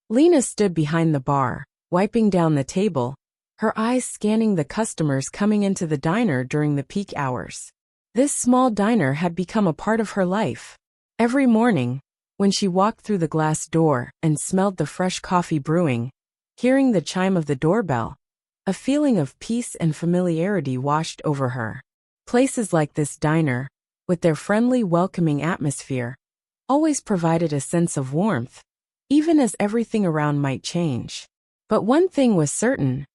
Lena stood behind the bar, wiping down the table, her eyes scanning the customers coming into the diner during the peak hours. This small diner had become a part of her life. Every morning, when she walked through the glass door and smelled the fresh coffee brewing, hearing the chime of the doorbell, a feeling of peace and familiarity washed over her. Places like this diner, with their friendly, welcoming atmosphere, always provided a sense of warmth, even as everything around might change. But one thing was certain.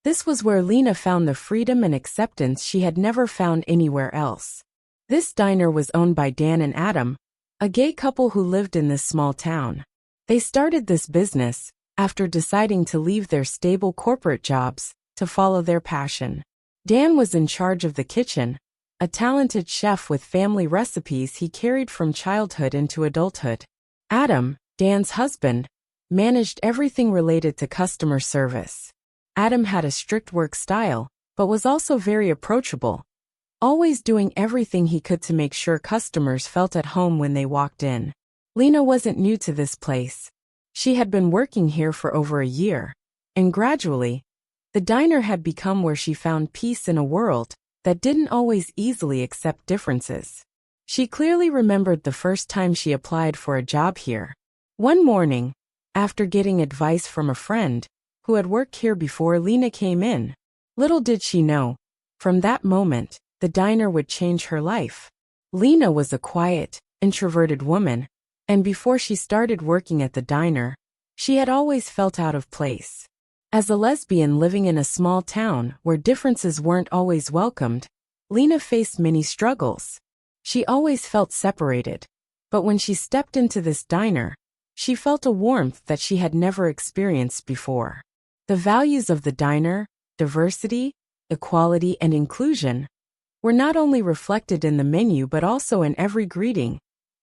This was where Lena found the freedom and acceptance she had never found anywhere else. This diner was owned by Dan and Adam, a gay couple who lived in this small town. They started this business after deciding to leave their stable corporate jobs to follow their passion. Dan was in charge of the kitchen, a talented chef with family recipes he carried from childhood into adulthood. Adam, Dan's husband, managed everything related to customer service. Adam had a strict work style, but was also very approachable, always doing everything he could to make sure customers felt at home when they walked in. Lena wasn't new to this place. She had been working here for over a year, and gradually, the diner had become where she found peace in a world that didn't always easily accept differences. She clearly remembered the first time she applied for a job here. One morning, after getting advice from a friend who had worked here before Lena came in, little did she know, from that moment, the diner would change her life. Lena was a quiet, introverted woman, and before she started working at the diner, she had always felt out of place. As a lesbian living in a small town where differences weren't always welcomed, Lena faced many struggles. She always felt separated, but when she stepped into this diner, she felt a warmth that she had never experienced before. The values of the diner, diversity, equality, and inclusion, were not only reflected in the menu but also in every greeting,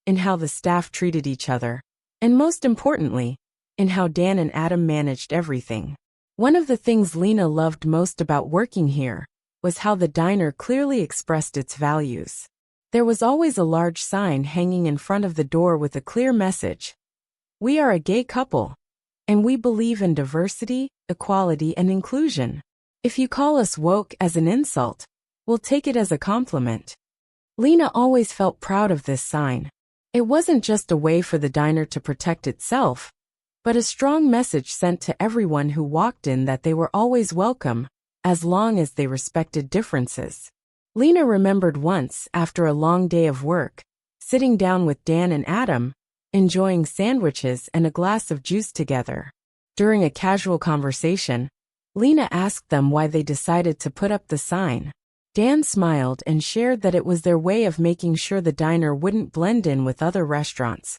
in how the staff treated each other, and most importantly, in how Dan and Adam managed everything. One of the things Lena loved most about working here was how the diner clearly expressed its values. There was always a large sign hanging in front of the door with a clear message: "We are a gay couple, and we believe in diversity, equality, and inclusion. If you call us woke as an insult, we'll take it as a compliment." Lena always felt proud of this sign. It wasn't just a way for the diner to protect itself, but a strong message sent to everyone who walked in that they were always welcome, as long as they respected differences. Lena remembered once, after a long day of work, sitting down with Dan and Adam, enjoying sandwiches and a glass of juice together. During a casual conversation, Lena asked them why they decided to put up the sign. Dan smiled and shared that it was their way of making sure the diner wouldn't blend in with other restaurants,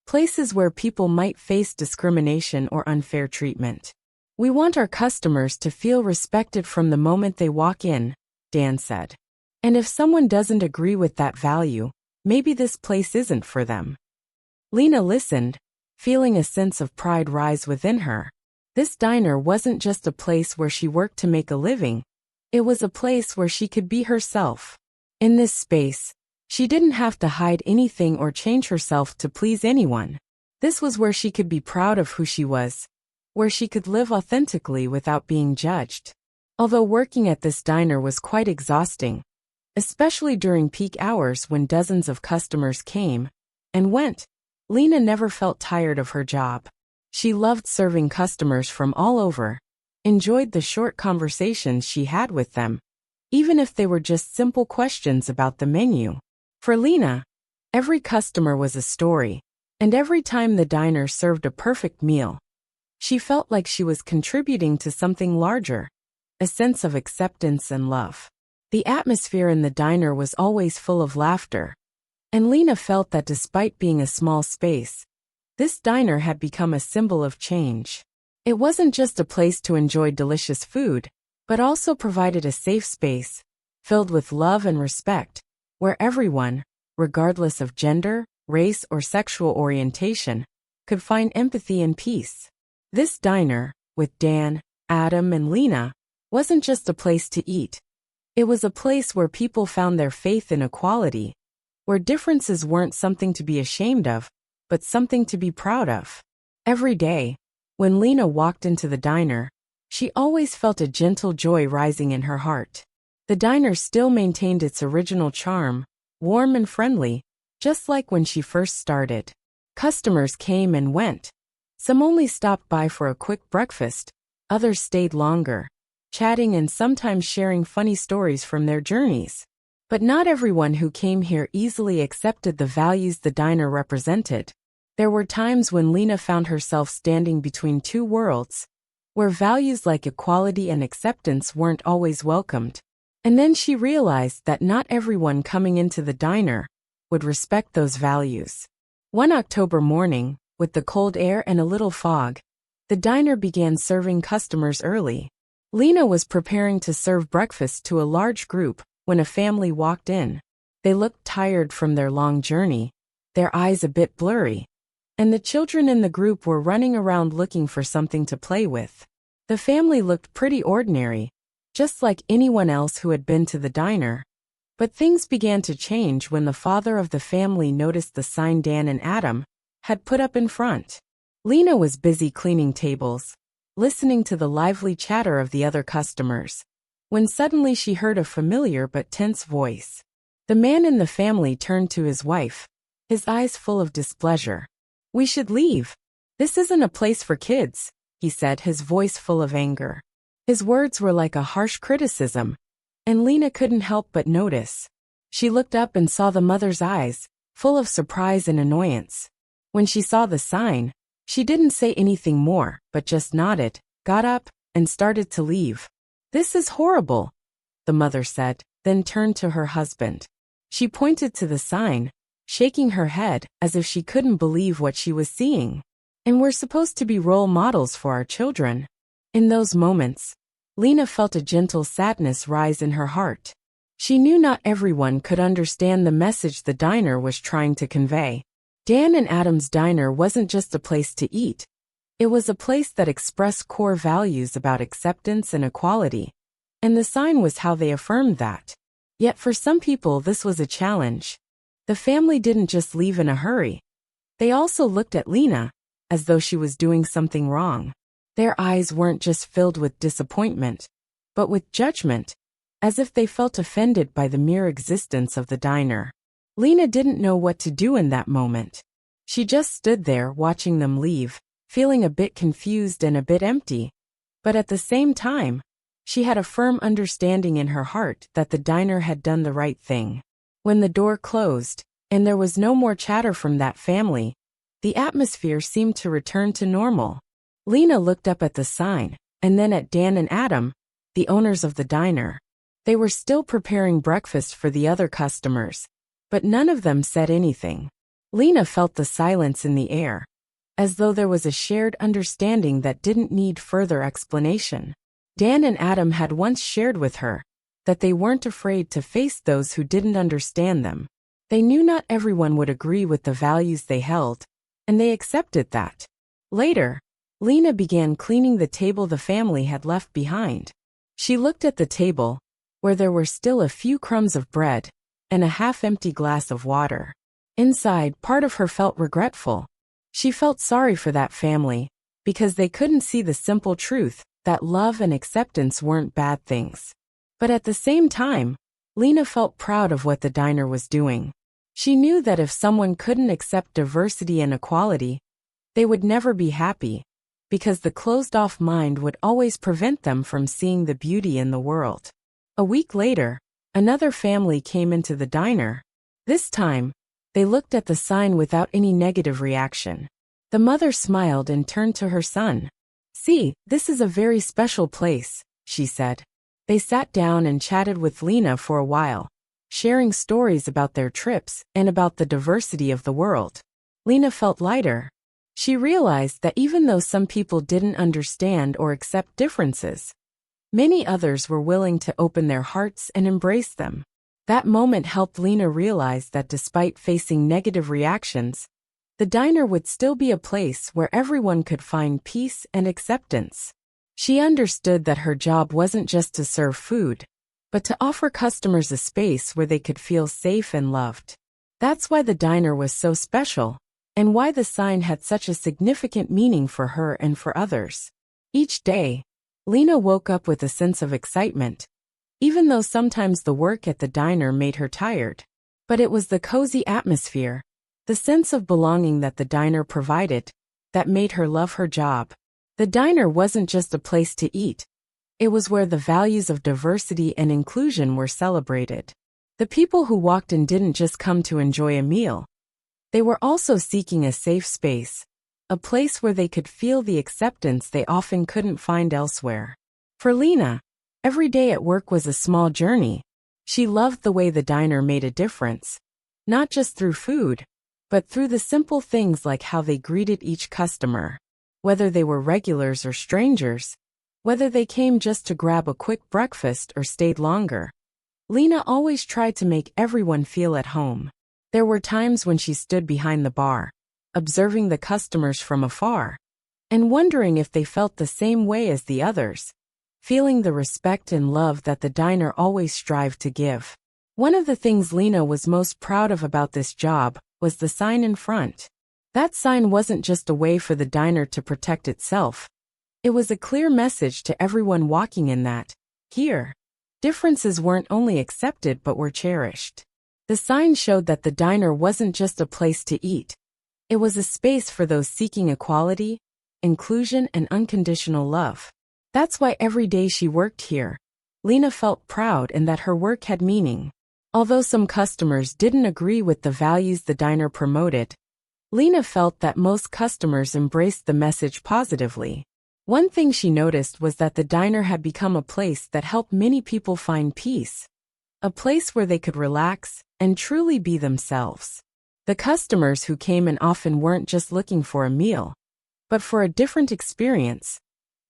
places where people might face discrimination or unfair treatment. "We want our customers to feel respected from the moment they walk in," Dan said. "And if someone doesn't agree with that value, maybe this place isn't for them." Lena listened, feeling a sense of pride rise within her. This diner wasn't just a place where she worked to make a living. It was a place where she could be herself. In this space, she didn't have to hide anything or change herself to please anyone. This was where she could be proud of who she was, where she could live authentically without being judged. Although working at this diner was quite exhausting, especially during peak hours when dozens of customers came and went, Lena never felt tired of her job. She loved serving customers from all over, enjoyed the short conversations she had with them, even if they were just simple questions about the menu. For Lena, every customer was a story, and every time the diner served a perfect meal, she felt like she was contributing to something larger, a sense of acceptance and love. The atmosphere in the diner was always full of laughter, and Lena felt that despite being a small space, this diner had become a symbol of change. It wasn't just a place to enjoy delicious food, but also provided a safe space, filled with love and respect, where everyone, regardless of gender, race, or sexual orientation, could find empathy and peace. This diner, with Dan, Adam, and Lena, wasn't just a place to eat. It was a place where people found their faith in equality, where differences weren't something to be ashamed of, but something to be proud of. Every day, When Lena walked into the diner, she always felt a gentle joy rising in her heart. The diner still maintained its original charm, warm and friendly, just like when she first started. Customers came and went. Some only stopped by for a quick breakfast, others stayed longer, chatting and sometimes sharing funny stories from their journeys. But not everyone who came here easily accepted the values the diner represented. There were times when Lena found herself standing between two worlds, where values like equality and acceptance weren't always welcomed. And then she realized that not everyone coming into the diner would respect those values. One October morning, with the cold air and a little fog, the diner began serving customers early. Lena was preparing to serve breakfast to a large group when a family walked in. They looked tired from their long journey, their eyes a bit blurry, and the children in the group were running around looking for something to play with. The family looked pretty ordinary, just like anyone else who had been to the diner. But things began to change when the father of the family noticed the sign Dan and Adam had put up in front. Lena was busy cleaning tables, listening to the lively chatter of the other customers, when suddenly she heard a familiar but tense voice. The man in the family turned to his wife, his eyes full of displeasure. "We should leave. This isn't a place for kids," he said, his voice full of anger. His words were like a harsh criticism, and Lena couldn't help but notice. She looked up and saw the mother's eyes, full of surprise and annoyance. When she saw the sign, she didn't say anything more, but just nodded, got up, and started to leave. "This is horrible," the mother said, then turned to her husband. She pointed to the sign, shaking her head as if she couldn't believe what she was seeing. "And we're supposed to be role models for our children." In those moments, Lena felt a gentle sadness rise in her heart. She knew not everyone could understand the message the diner was trying to convey. Dan and Adam's diner wasn't just a place to eat. It was a place that expressed core values about acceptance and equality, and the sign was how they affirmed that. Yet for some people this was a challenge. The family didn't just leave in a hurry. They also looked at Lena, as though she was doing something wrong. Their eyes weren't just filled with disappointment, but with judgment, as if they felt offended by the mere existence of the diner. Lena didn't know what to do in that moment. She just stood there watching them leave, feeling a bit confused and a bit empty. But at the same time, she had a firm understanding in her heart that the diner had done the right thing. When the door closed, and there was no more chatter from that family, the atmosphere seemed to return to normal. Lena looked up at the sign, and then at Dan and Adam, the owners of the diner. They were still preparing breakfast for the other customers, but none of them said anything. Lena felt the silence in the air, as though there was a shared understanding that didn't need further explanation. Dan and Adam had once shared with her that they weren't afraid to face those who didn't understand them. They knew not everyone would agree with the values they held, and they accepted that. Later, Lena began cleaning the table the family had left behind. She looked at the table, where there were still a few crumbs of bread and a half-empty glass of water. Inside, part of her felt regretful. She felt sorry for that family, because they couldn't see the simple truth that love and acceptance weren't bad things. But at the same time, Lena felt proud of what the diner was doing. She knew that if someone couldn't accept diversity and equality, they would never be happy, because the closed-off mind would always prevent them from seeing the beauty in the world. A week later, another family came into the diner. This time, they looked at the sign without any negative reaction. The mother smiled and turned to her son. "See, this is a very special place," she said. They sat down and chatted with Lena for a while, sharing stories about their trips and about the diversity of the world. Lena felt lighter. She realized that even though some people didn't understand or accept differences, many others were willing to open their hearts and embrace them. That moment helped Lena realize that despite facing negative reactions, the diner would still be a place where everyone could find peace and acceptance. She understood that her job wasn't just to serve food, but to offer customers a space where they could feel safe and loved. That's why the diner was so special. and why the sign had such a significant meaning for her and for others. Each day, Lena woke up with a sense of excitement, even though sometimes the work at the diner made her tired. But it was the cozy atmosphere, the sense of belonging that the diner provided, that made her love her job. The diner wasn't just a place to eat. It was where the values of diversity and inclusion were celebrated. The people who walked in didn't just come to enjoy a meal. They were also seeking a safe space, a place where they could feel the acceptance they often couldn't find elsewhere. For Lena, every day at work was a small journey. She loved the way the diner made a difference, not just through food, but through the simple things like how they greeted each customer. Whether they were regulars or strangers, whether they came just to grab a quick breakfast or stayed longer, Lena always tried to make everyone feel at home. There were times when she stood behind the bar, observing the customers from afar, and wondering if they felt the same way as the others, feeling the respect and love that the diner always strived to give. One of the things Lena was most proud of about this job was the sign in front. That sign wasn't just a way for the diner to protect itself. It was a clear message to everyone walking in that, here, differences weren't only accepted but were cherished. The sign showed that the diner wasn't just a place to eat. It was a space for those seeking equality, inclusion, and unconditional love. That's why every day she worked here, Lena felt proud and that her work had meaning. Although some customers didn't agree with the values the diner promoted, Lena felt that most customers embraced the message positively. One thing she noticed was that the diner had become a place that helped many people find peace, a place where they could relax and truly be themselves. The customers who came in often weren't just looking for a meal, but for a different experience,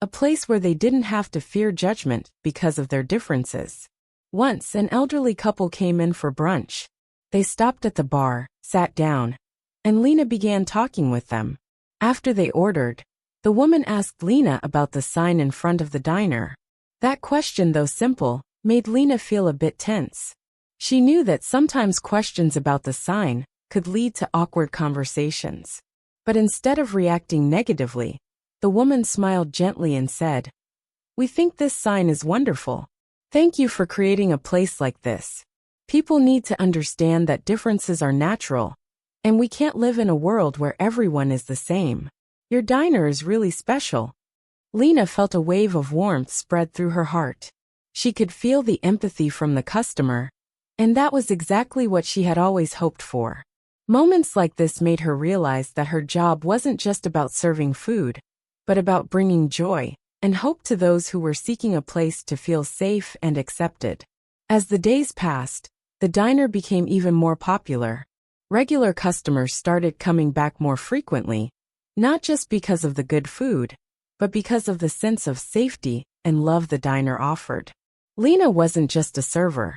a place where they didn't have to fear judgment because of their differences. Once an elderly couple came in for brunch. They stopped at the bar, sat down, and Lena began talking with them. After they ordered, the woman asked Lena about the sign in front of the diner. That question, though simple, made Lena feel a bit tense. She knew that sometimes questions about the sign could lead to awkward conversations. But instead of reacting negatively, the woman smiled gently and said, "We think this sign is wonderful. Thank you for creating a place like this. People need to understand that differences are natural, and we can't live in a world where everyone is the same. Your diner is really special." Lena felt a wave of warmth spread through her heart. She could feel the empathy from the customer, and that was exactly what she had always hoped for. Moments like this made her realize that her job wasn't just about serving food, but about bringing joy and hope to those who were seeking a place to feel safe and accepted. As the days passed, the diner became even more popular. Regular customers started coming back more frequently, not just because of the good food, but because of the sense of safety and love the diner offered. Lena wasn't just a server.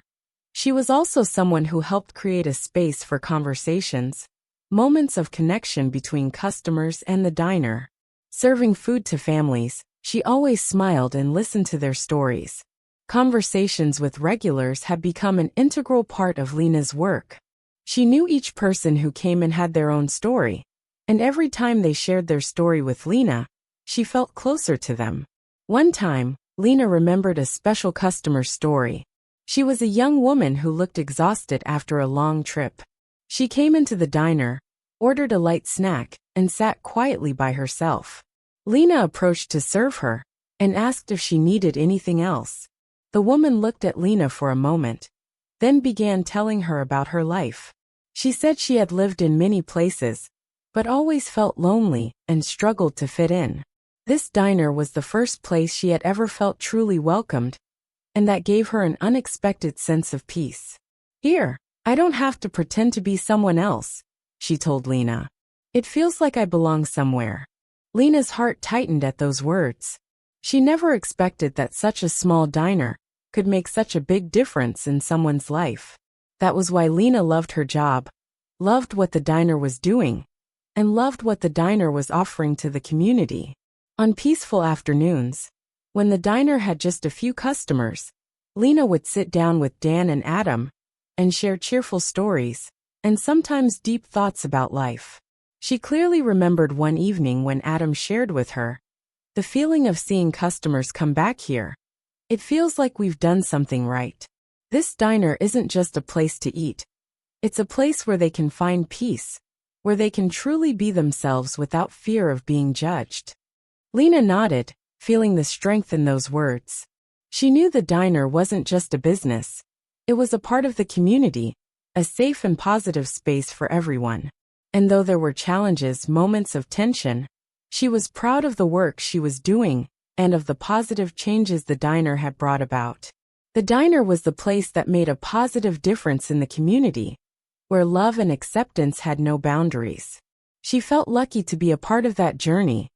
She was also someone who helped create a space for conversations, moments of connection between customers and the diner. Serving food to families, she always smiled and listened to their stories. Conversations with regulars had become an integral part of Lena's work. She knew each person who came in had their own story, and every time they shared their story with Lena, she felt closer to them. One time, Lena remembered a special customer story. She was a young woman who looked exhausted after a long trip. She came into the diner, ordered a light snack, and sat quietly by herself. Lena approached to serve her and asked if she needed anything else. The woman looked at Lena for a moment, then began telling her about her life. She said she had lived in many places, but always felt lonely and struggled to fit in. This diner was the first place she had ever felt truly welcomed, and that gave her an unexpected sense of peace. "Here, I don't have to pretend to be someone else," she told Lena. "It feels like I belong somewhere." Lena's heart tightened at those words. She never expected that such a small diner could make such a big difference in someone's life. That was why Lena loved her job, loved what the diner was doing, and loved what the diner was offering to the community. On peaceful afternoons, when the diner had just a few customers, Lena would sit down with Dan and Adam and share cheerful stories and sometimes deep thoughts about life. She clearly remembered one evening when Adam shared with her, "The feeling of seeing customers come back here. It feels like we've done something right. This diner isn't just a place to eat. It's a place where they can find peace, where they can truly be themselves without fear of being judged." Lena nodded, feeling the strength in those words. She knew the diner wasn't just a business. It was a part of the community, a safe and positive space for everyone. And though there were challenges, moments of tension, she was proud of the work she was doing and of the positive changes the diner had brought about. The diner was the place that made a positive difference in the community, where love and acceptance had no boundaries. She felt lucky to be a part of that journey,